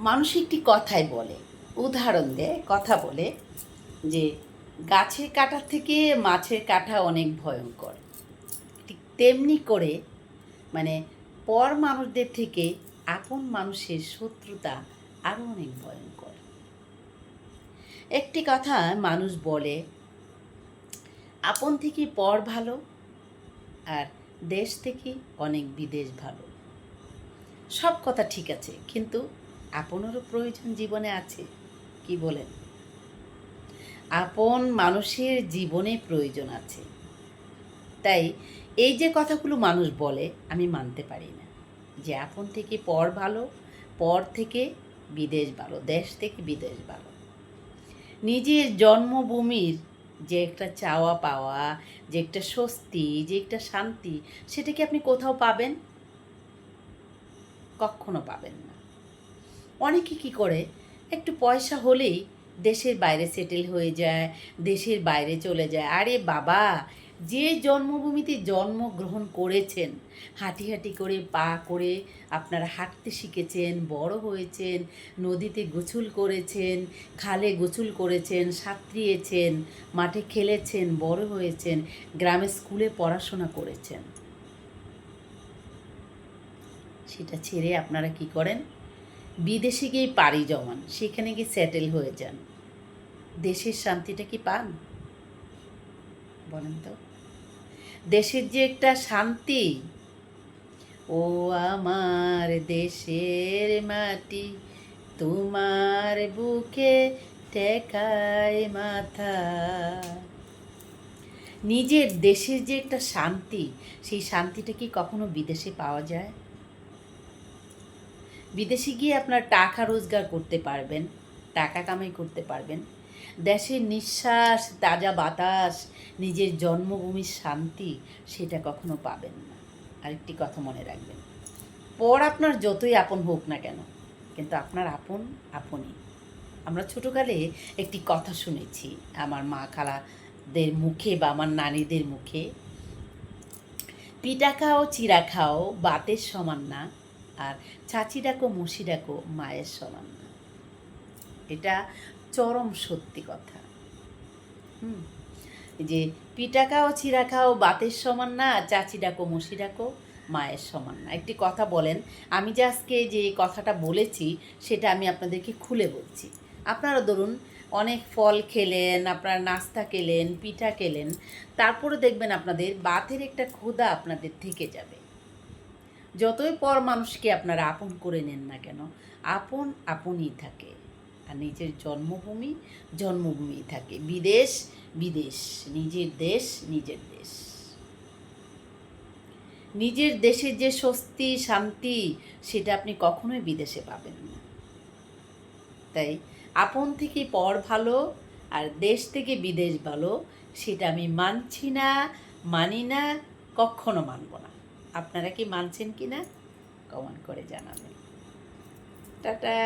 মানুষ একটি কথাই বলে, উদাহরণ দেয়, কথা বলে যে গাছের কাঁটার থেকে মাছের কাঁটা অনেক ভয়ঙ্কর। ঠিক তেমনি করে মানে পর মানুষদের থেকে আপন মানুষের শত্রুতা আরও অনেক ভয়ঙ্কর। একটি কথা মানুষ বলে, আপন থেকে পর ভালো, আর দেশ থেকে অনেক বিদেশ ভালো। সব কথা ঠিক আছে, কিন্তু আপনেরও প্রয়োজন জীবনে আছে, কি বলেন? আপন মানুষের জীবনে প্রয়োজন আছে। তাই এই যে কথাগুলো মানুষ বলে, আমি মানতে পারি না যে আপন থেকে পর ভালো, পর থেকে বিদেশ ভালো, দেশ থেকে বিদেশ ভালো। নিজের জন্মভূমির যে একটা চাওয়া পাওয়া, যে একটা স্বস্তি, যে একটা শান্তি, সেটা কি আপনি কোথাও পাবেন? কখনো পাবেন না। অনেকে কি করে, একটু পয়সা হলেই দেশের বাইরে সেটেল হয়ে যায়, দেশের বাইরে চলে যায়। আরে বাবা, যে জন্মভূমিতে জন্মগ্রহণ করেছেন, হাঁটি হাঁটি করে পা করে আপনারা হাঁটতে শিখেছেন, বড় হয়েছেন, নদীতে গোসল করেছেন, খালে গোসল করেছেন, সাঁতরিয়েছেন, মাঠে খেলেছেন, বড় হয়েছেন, গ্রামে স্কুলে পড়াশোনা করেছেন, সেটা ছেড়ে আপনারা কি করেন? বিদেশে গিয়ে পাড়ি জমান, সেখানে গিয়ে সেটেল হয়ে যান। দেশের শান্তিটা কি পান? বলেন তো। দেশের যে একটা শান্তি, ও আমার দেশের মাটি, তোমার বুকে ঠেকায় মাথা। নিজের দেশের যে একটা শান্তি, সেই শান্তিটা কি কখনো বিদেশে পাওয়া যায়? বিদেশে গিয়ে আপনার টাকা রোজগার করতে পারবেন, টাকা কামাই করতে পারবেন। দেশের নিঃশ্বাস, তাজা বাতাস, নিজের জন্মভূমির শান্তি, সেটা কখনো পাবেন না। আরেকটি কথা মনে রাখবেন, পর আপনার যতই আপন হোক না কেন, কিন্তু আপনার আপন আপনই। আমরা ছোটোকালে একটি কথা শুনেছি আমার মা খালাদের মুখে বা আমার নানিদের মুখে, পিঠা খাও চিড়া খাও বাতের সমান না, আর চাচি ডাকো মুসি ডাকো মায়ের সমান না। এটা চরম সত্যি কথা। যে পিঠা খাও চিড়া খাও বাতের সমান না, চাচি ডাকো মুসি ডাকো মায়ের সমান না। একটি কথা বলেন, আমি যে আজকে যে কথাটা বলেছি সেটা আমি আপনাদেরকে খুলে বলছি। আপনারা ধরুন অনেক ফল খেলেন, আপনারা নাস্তা খেলেন, পিঠা খেলেন, তারপরে দেখবেন আপনাদের বাতের একটা ক্ষুধা আপনাদের থেকে যাবে। যতই পর মানুষকে আপনারা আপন করে নেন না কেন, আপন আপনই থাকে। আর নিজের জন্মভূমি জন্মভূমি থাকে, বিদেশ বিদেশ, নিজের দেশ নিজের দেশ। নিজের দেশের যে স্বস্তি শান্তি, সেটা আপনি কখনোই বিদেশে পাবেন না। তাই আপন থেকে পর ভালো, আর দেশ থেকে বিদেশ ভালো, সেটা আমি মানছি না, মানি না, কখনো মানব না। আপনারা কি মানছেন কি না কমেন্ট করে জানাবেন। টাটা।